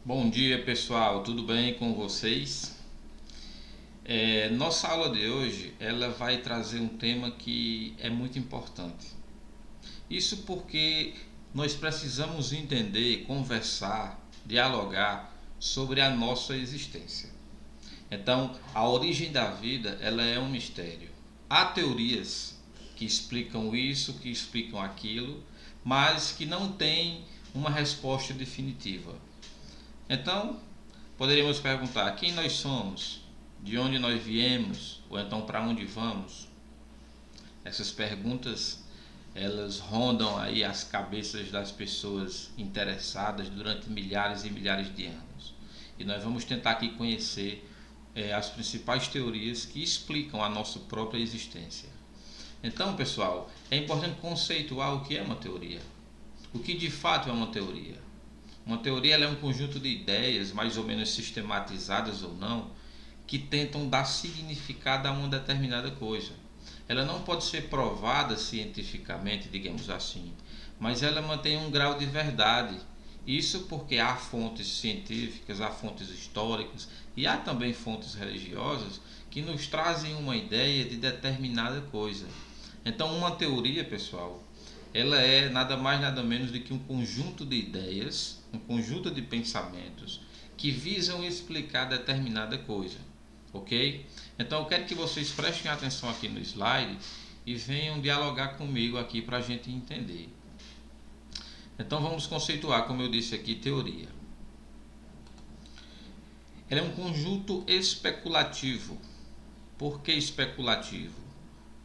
Bom dia pessoal, tudo bem com vocês? Nossa aula de hoje ela vai trazer um tema que é muito importante. Isso porque nós precisamos entender, conversar, dialogar sobre a nossa existência. Então, a origem da vida ela é um mistério. Há teorias que explicam isso, que explicam aquilo, mas que não têm uma resposta definitiva. Então, poderíamos perguntar quem nós somos, de onde nós viemos, ou então para onde vamos. Essas perguntas elas rondam aí as cabeças das pessoas interessadas durante milhares e milhares de anos. E nós vamos tentar aqui conhecer as principais teorias que explicam a nossa própria existência. Então, pessoal, é importante conceituar o que é uma teoria. O que de fato é uma teoria? Uma teoria ela é um conjunto de ideias, mais ou menos sistematizadas ou não, que tentam dar significado a uma determinada coisa. Ela não pode ser provada cientificamente, digamos assim, mas ela mantém um grau de verdade. Isso porque há fontes científicas, há fontes históricas e há também fontes religiosas que nos trazem uma ideia de determinada coisa. Então, uma teoria, pessoal, ela é nada mais nada menos do que um conjunto de ideias, um conjunto de pensamentos que visam explicar determinada coisa, ok? Então eu quero que vocês prestem atenção aqui no slide e venham dialogar comigo aqui para a gente entender. Então vamos conceituar, como eu disse aqui, teoria. Ela é um conjunto especulativo. Por que especulativo?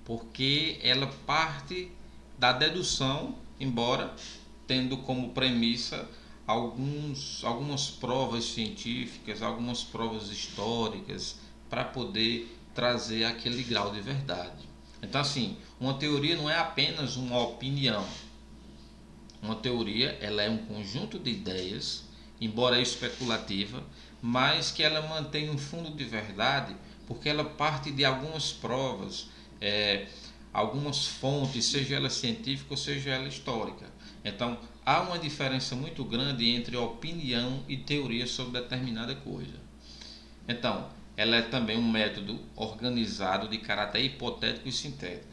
Porque ela parte da dedução, embora tendo como premissa algumas provas científicas, algumas provas históricas, para poder trazer aquele grau de verdade. Então, assim, uma teoria não é apenas uma opinião. Uma teoria ela é um conjunto de ideias, embora especulativa, mas que ela mantém um fundo de verdade, porque ela parte de algumas provas, algumas fontes, seja ela científica ou seja ela histórica. Então, há uma diferença muito grande entre opinião e teoria sobre determinada coisa. Então, ela é também um método organizado de caráter hipotético e sintético.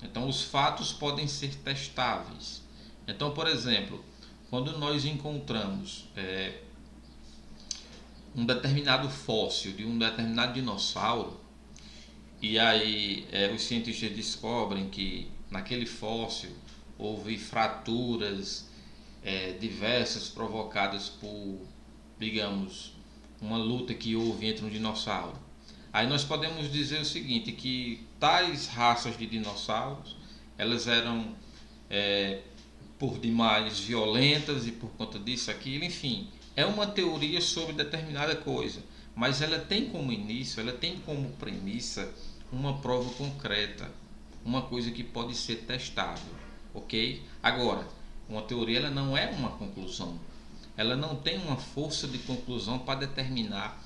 Então, os fatos podem ser testáveis. Então, por exemplo, quando nós encontramos um determinado fóssil de um determinado dinossauro, e aí os cientistas descobrem que naquele fóssil houve fraturas diversas provocadas por, digamos, uma luta que houve entre um dinossauro. Aí nós podemos dizer o seguinte, que tais raças de dinossauros, elas eram por demais violentas e por conta disso, aquilo, enfim, é uma teoria sobre determinada coisa, mas ela tem como início, ela tem como premissa uma prova concreta, uma coisa que pode ser testável, ok? Agora, uma teoria ela não é uma conclusão, ela não tem uma força de conclusão para determinar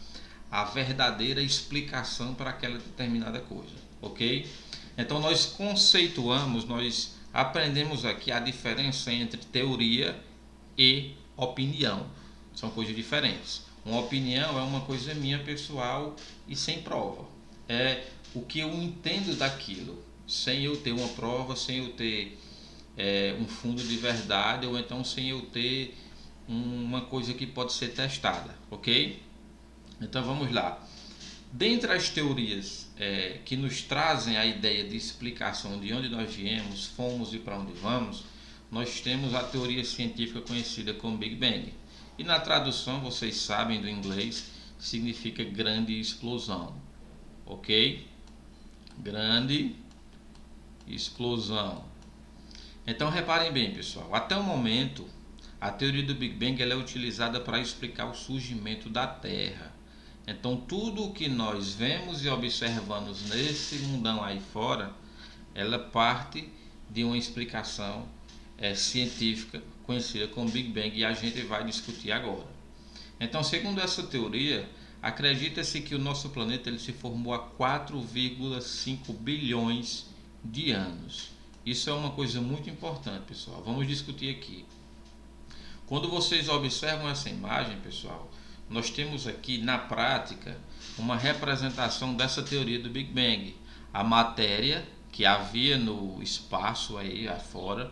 a verdadeira explicação para aquela determinada coisa, ok? Então nós conceituamos, nós aprendemos aqui a diferença entre teoria e opinião. São coisas diferentes. Uma opinião é uma coisa minha pessoal e sem prova. É o que eu entendo daquilo, sem eu ter uma prova, sem eu ter um fundo de verdade, ou então sem eu ter uma coisa que pode ser testada, ok? Então vamos lá. Dentre as teorias que nos trazem a ideia de explicação de onde nós viemos, fomos e para onde vamos, nós temos a teoria científica conhecida como Big Bang. E na tradução, vocês sabem do inglês, significa grande explosão. Ok? Grande explosão. Então reparem bem, pessoal, até o momento a teoria do Big Bang ela é utilizada para explicar o surgimento da Terra. Então tudo o que nós vemos e observamos nesse mundão aí fora, ela parte de uma explicação científica conhecida como Big Bang e a gente vai discutir agora. Então, segundo essa teoria, acredita-se que o nosso planeta ele se formou há 4,5 bilhões de anos. Isso é uma coisa muito importante, pessoal. Vamos discutir aqui. Quando vocês observam essa imagem, pessoal, nós temos aqui na prática uma representação dessa teoria do Big Bang. A matéria que havia no espaço aí afora,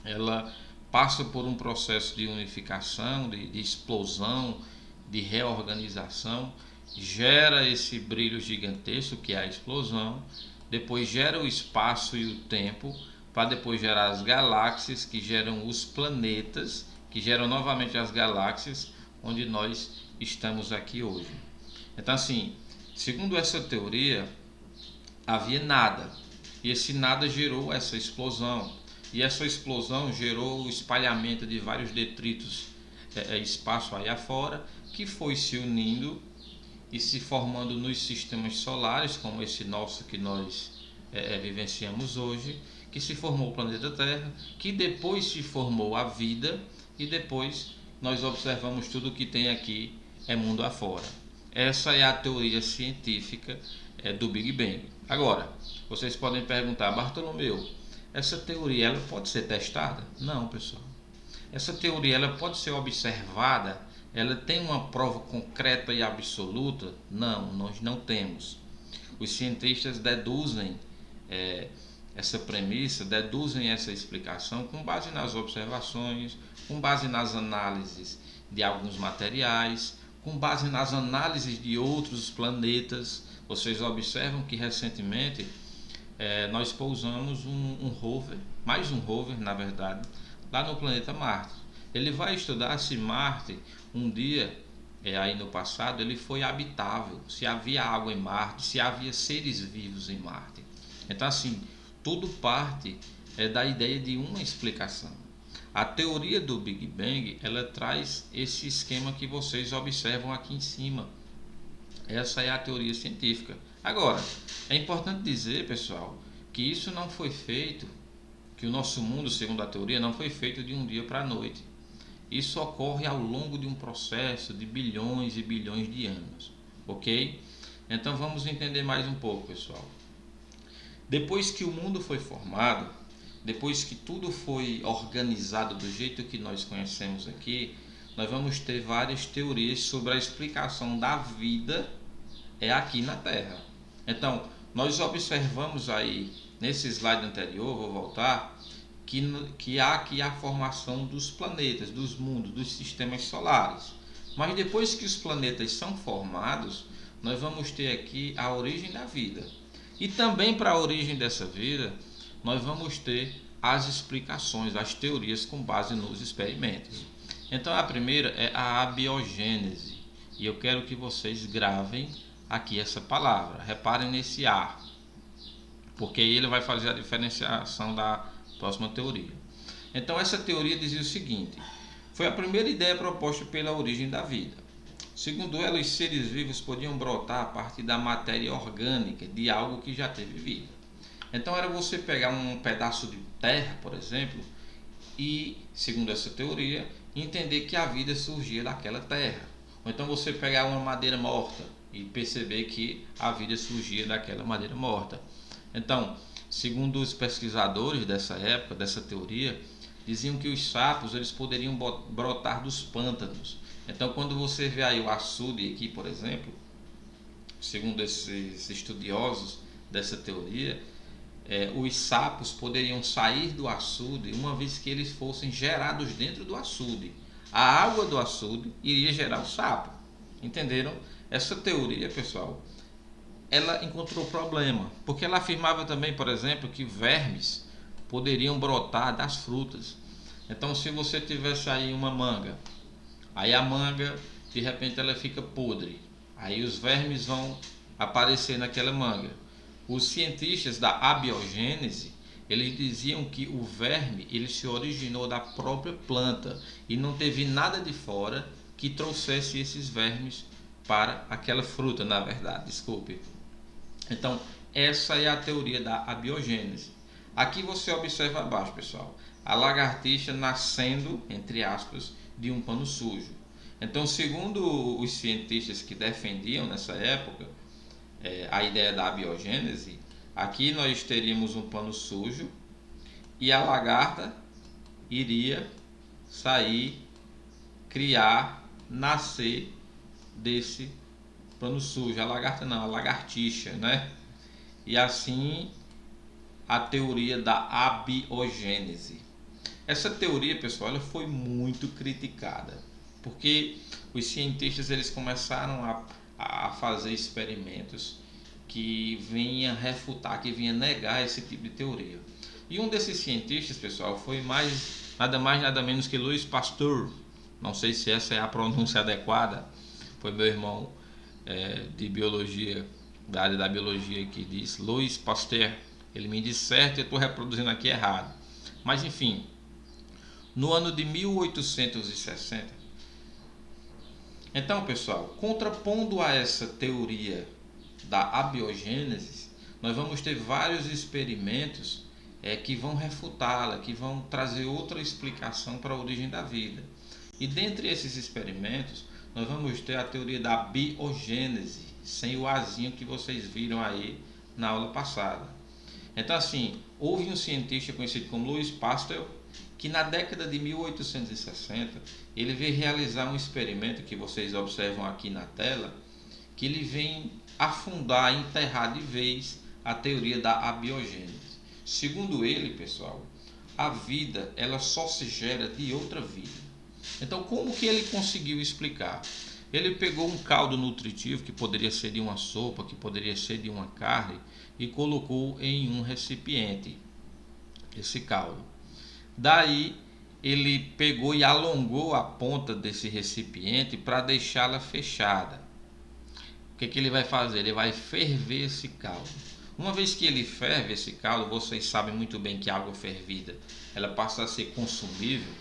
ela passa por um processo de unificação, de explosão, de reorganização, gera esse brilho gigantesco que é a explosão, depois gera o espaço e o tempo, para depois gerar as galáxias, que geram os planetas, que geram novamente as galáxias, onde nós estamos aqui hoje. Então, assim, segundo essa teoria, havia nada, e esse nada gerou essa explosão, e essa explosão gerou o espalhamento de vários detritos, espaço aí afora, que foi se unindo e se formando nos sistemas solares, como esse nosso que nós vivenciamos hoje, que se formou o planeta Terra, que depois se formou a vida, e depois nós observamos tudo que tem aqui mundo afora. Essa é a teoria científica do Big Bang. Agora, vocês podem perguntar, Bartolomeu, essa teoria ela pode ser testada? Não, pessoal. Essa teoria ela pode ser observada? Ela tem uma prova concreta e absoluta? Não, nós não temos. Os cientistas deduzem essa premissa, deduzem essa explicação com base nas observações, com base nas análises de alguns materiais, com base nas análises de outros planetas. Vocês observam que recentemente nós pousamos um rover, mais um rover na verdade, lá no planeta Marte. Ele vai estudar se Marte um dia, aí no passado, ele foi habitável, se havia água em Marte, se havia seres vivos em Marte. Então assim, tudo parte da ideia de uma explicação. A teoria do Big Bang, ela traz esse esquema que vocês observam aqui em cima. Essa é a teoria científica. Agora, é importante dizer, pessoal, que isso não foi feito, que o nosso mundo, segundo a teoria, não foi feito de um dia para a noite. Isso ocorre ao longo de um processo de bilhões e bilhões de anos, ok? Então vamos entender mais um pouco, pessoal. Depois que o mundo foi formado, depois que tudo foi organizado do jeito que nós conhecemos aqui, nós vamos ter várias teorias sobre a explicação da vida aqui na Terra. Então, nós observamos aí, nesse slide anterior, vou voltar, que há aqui a formação dos planetas, dos mundos, dos sistemas solares. Mas depois que os planetas são formados, nós vamos ter aqui a origem da vida. E também para a origem dessa vida, nós vamos ter as explicações, as teorias com base nos experimentos. Então a primeira é a abiogênese. E eu quero que vocês gravem aqui essa palavra. Reparem nesse A, porque ele vai fazer a diferenciação da próxima teoria. Então essa teoria dizia o seguinte: foi a primeira ideia proposta pela origem da vida. Segundo ela, os seres vivos podiam brotar a partir da matéria orgânica de algo que já teve vida. Então era você pegar um pedaço de terra, por exemplo, e, segundo essa teoria, entender que a vida surgia daquela terra. Ou então você pegar uma madeira morta e perceber que a vida surgia daquela madeira morta. Então, segundo os pesquisadores dessa época, dessa teoria, diziam que os sapos eles poderiam brotar dos pântanos. Então, quando você vê aí o açude aqui, por exemplo, segundo esses estudiosos dessa teoria, os sapos poderiam sair do açude uma vez que eles fossem gerados dentro do açude. A água do açude iria gerar o sapo. Entenderam? Essa teoria, pessoal, ela encontrou problema, porque ela afirmava também, por exemplo, que vermes poderiam brotar das frutas. Então, se você tivesse aí uma manga, aí a manga, de repente, ela fica podre, aí os vermes vão aparecer naquela manga. Os cientistas da abiogênese, eles diziam que o verme ele se originou da própria planta e não teve nada de fora que trouxesse esses vermes para aquela fruta, na verdade, desculpe. Então, essa é a teoria da abiogênese. Aqui você observa abaixo, pessoal, a lagartixa nascendo, entre aspas, de um pano sujo. Então, segundo os cientistas que defendiam nessa época a ideia da abiogênese, aqui nós teríamos um pano sujo e a lagarta iria sair, criar, nascer desse pano sujo, a lagarta não, a lagartixa, né? E assim a teoria da abiogênese. Essa teoria, pessoal, ela foi muito criticada, porque os cientistas eles começaram a fazer experimentos que vinha refutar, que vinha negar esse tipo de teoria. E um desses cientistas, pessoal, foi nada mais nada menos que Louis Pasteur. Não sei se essa é a pronúncia adequada. Foi meu irmão de biologia, da área da biologia, que disse Louis Pasteur. Ele me disse certo e eu estou reproduzindo aqui errado. Mas enfim, no ano de 1860. Então, pessoal, contrapondo a essa teoria da abiogênese, nós vamos ter vários experimentos que vão refutá-la, que vão trazer outra explicação para a origem da vida. E dentre esses experimentos, nós vamos ter a teoria da biogênese, sem o azinho que vocês viram aí na aula passada. Então, assim, houve um cientista conhecido como Louis Pasteur, que na década de 1860, ele veio realizar um experimento que vocês observam aqui na tela, que ele vem afundar, enterrar de vez a teoria da abiogênese. Segundo ele, pessoal, a vida ela só se gera de outra vida. Então, como que ele conseguiu explicar? Ele pegou um caldo nutritivo, que poderia ser de uma sopa, que poderia ser de uma carne, e colocou em um recipiente esse caldo. Daí ele pegou e alongou a ponta desse recipiente para deixá-la fechada. O que ele vai fazer? Ele vai ferver esse caldo. Uma vez que ele ferve esse caldo, vocês sabem muito bem que a água fervida ela passa a ser consumível,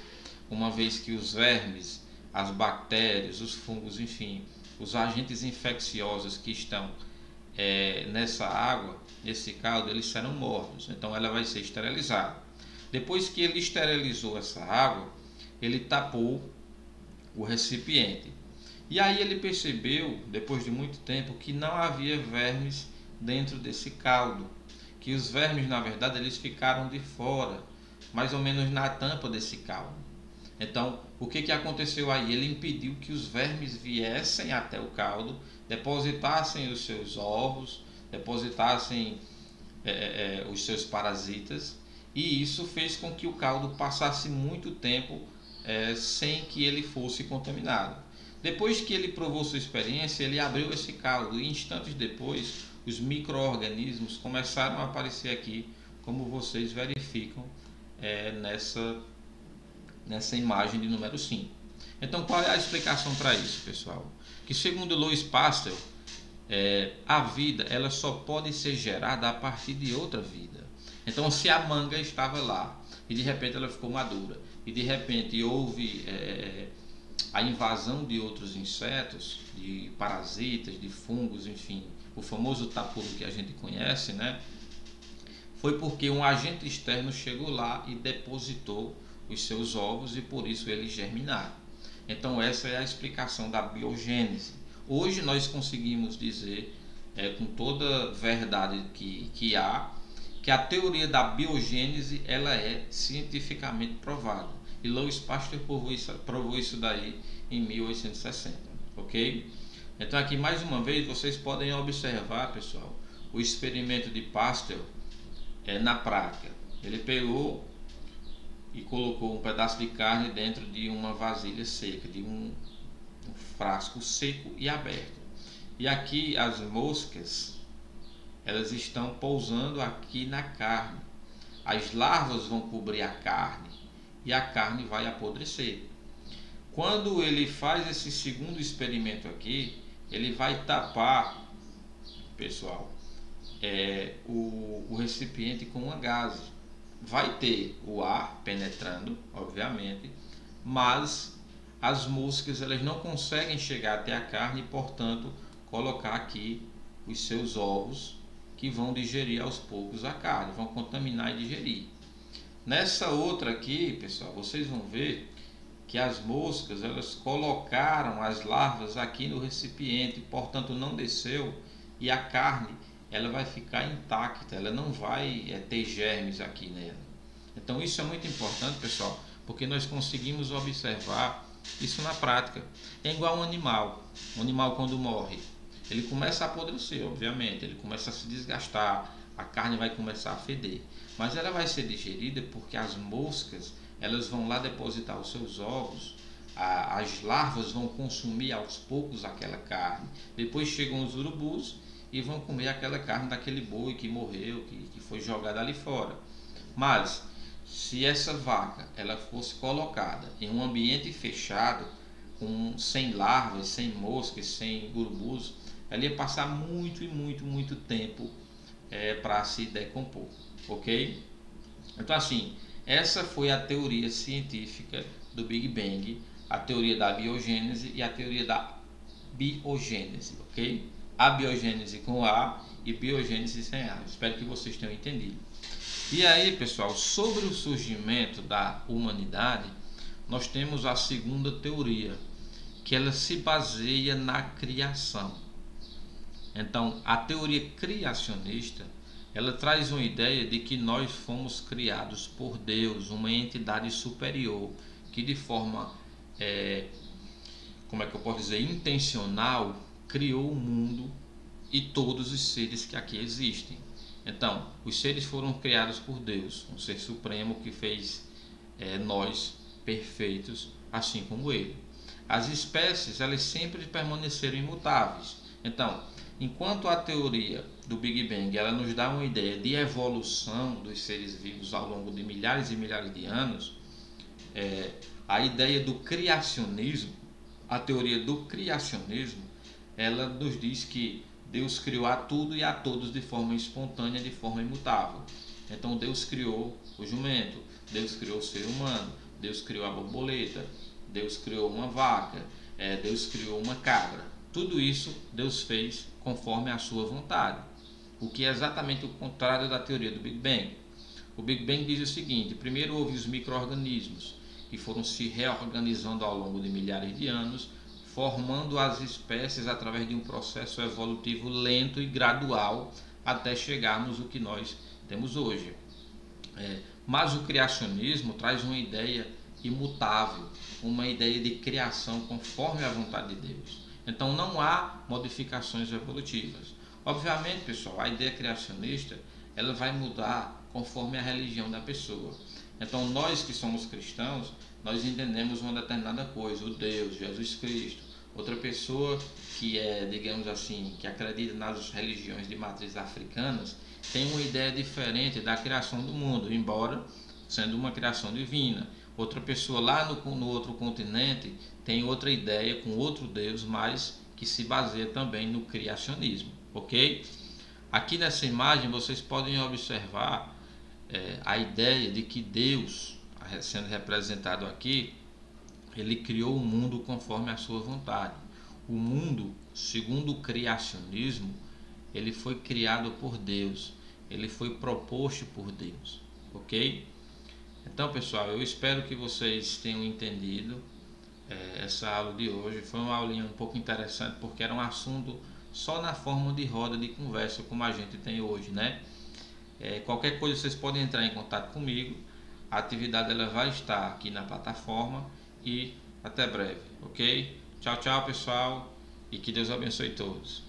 uma vez que os vermes, as bactérias, os fungos, enfim, os agentes infecciosos que estão nessa água, nesse caldo, eles serão mortos. Então ela vai ser esterilizada. Depois que ele esterilizou essa água, ele tapou o recipiente. E aí ele percebeu, depois de muito tempo, que não havia vermes dentro desse caldo. Que os vermes, na verdade, eles ficaram de fora, mais ou menos na tampa desse caldo. Então, o que aconteceu aí? Ele impediu que os vermes viessem até o caldo, depositassem os seus ovos, depositassem os seus parasitas, e isso fez com que o caldo passasse muito tempo sem que ele fosse contaminado. Depois que ele provou sua experiência, ele abriu esse caldo e instantes depois os micro-organismos começaram a aparecer aqui, como vocês verificam nessa imagem de número 5. Então, qual é a explicação para isso, pessoal? Que segundo Louis Pasteur, a vida ela só pode ser gerada a partir de outra vida. Então, se a manga estava lá e de repente ela ficou madura e de repente houve a invasão de outros insetos, de parasitas, de fungos, enfim, o famoso tapudo que a gente conhece, né? Foi porque um agente externo chegou lá e depositou os seus ovos e por isso eles germinaram. Então essa é a explicação da biogênese. Hoje nós conseguimos dizer com toda verdade que há, que a teoria da biogênese ela é cientificamente provada. E Louis Pasteur provou isso daí em 1860, ok? Então aqui mais uma vez vocês podem observar, pessoal, o experimento de Pasteur na prática. Ele pegou e colocou um pedaço de carne dentro de uma vasilha seca, de um frasco seco e aberto. E aqui as moscas, elas estão pousando aqui na carne. As larvas vão cobrir a carne e a carne vai apodrecer. Quando ele faz esse segundo experimento aqui, ele vai tapar, pessoal, o recipiente com uma gaze. Vai ter o ar penetrando, obviamente, mas as moscas elas não conseguem chegar até a carne e, portanto, colocar aqui os seus ovos que vão digerir aos poucos a carne, vão contaminar e digerir. Nessa outra aqui, pessoal, vocês vão ver que as moscas elas colocaram as larvas aqui no recipiente, portanto não desceu e a carne ela vai ficar intacta, ela não vai ter germes aqui nela. Então isso é muito importante, pessoal, porque nós conseguimos observar isso na prática. É igual um animal. Um animal quando morre, ele começa a apodrecer, obviamente, ele começa a se desgastar, a carne vai começar a feder. Mas ela vai ser digerida porque as moscas, elas vão lá depositar os seus ovos, as larvas vão consumir aos poucos aquela carne. Depois chegam os urubus e vão comer aquela carne daquele boi que morreu, que foi jogado ali fora. Mas se essa vaca ela fosse colocada em um ambiente fechado, sem larvas, sem moscas, sem urubus, ela ia passar muito tempo para se decompor, ok? Então assim, essa foi a teoria científica do Big Bang, a teoria da biogênese e a teoria da biogênese, ok? Abiogênese com A e biogênese sem A. Espero que vocês tenham entendido. E aí, pessoal, sobre o surgimento da humanidade, nós temos a segunda teoria, que ela se baseia na criação. Então, a teoria criacionista, ela traz uma ideia de que nós fomos criados por Deus, uma entidade superior, que de forma, como é que eu posso dizer, intencional, criou o mundo e todos os seres que aqui existem. Então, os seres foram criados por Deus, um ser supremo que fez nós perfeitos, assim como Ele. As espécies, elas sempre permaneceram imutáveis. Então, enquanto a teoria do Big Bang ela nos dá uma ideia de evolução dos seres vivos ao longo de milhares e milhares de anos, a ideia do criacionismo, a teoria do criacionismo, ela nos diz que Deus criou a tudo e a todos de forma espontânea, de forma imutável. Então Deus criou o jumento, Deus criou o ser humano, Deus criou a borboleta, Deus criou uma vaca, Deus criou uma cabra. Tudo isso Deus fez conforme a sua vontade, o que é exatamente o contrário da teoria do Big Bang. O Big Bang diz o seguinte: primeiro houve os micro-organismos, que foram se reorganizando ao longo de milhares de anos, formando as espécies através de um processo evolutivo lento e gradual até chegarmos ao que nós temos hoje. Mas o criacionismo traz uma ideia imutável, uma ideia de criação conforme a vontade de Deus. Então não há modificações evolutivas. Obviamente, pessoal, a ideia criacionista ela vai mudar conforme a religião da pessoa. Então nós que somos cristãos, nós entendemos uma determinada coisa, o Deus, Jesus Cristo. Outra pessoa que digamos assim, que acredita nas religiões de matriz africanas, tem uma ideia diferente da criação do mundo, embora sendo uma criação divina. Outra pessoa lá no outro continente tem outra ideia com outro Deus, mas que se baseia também no criacionismo, ok? Aqui nessa imagem vocês podem observar a ideia de que Deus, sendo representado aqui, ele criou o mundo conforme a sua vontade. O mundo, segundo o criacionismo, ele foi criado por Deus, ele foi proposto por Deus, ok? Então, pessoal, eu espero que vocês tenham entendido essa aula de hoje. Foi uma aulinha um pouco interessante, porque era um assunto só na forma de roda de conversa, como a gente tem hoje, né? Qualquer coisa vocês podem entrar em contato comigo. A atividade ela vai estar aqui na plataforma e até breve, ok? Tchau, tchau, pessoal, e que Deus abençoe todos.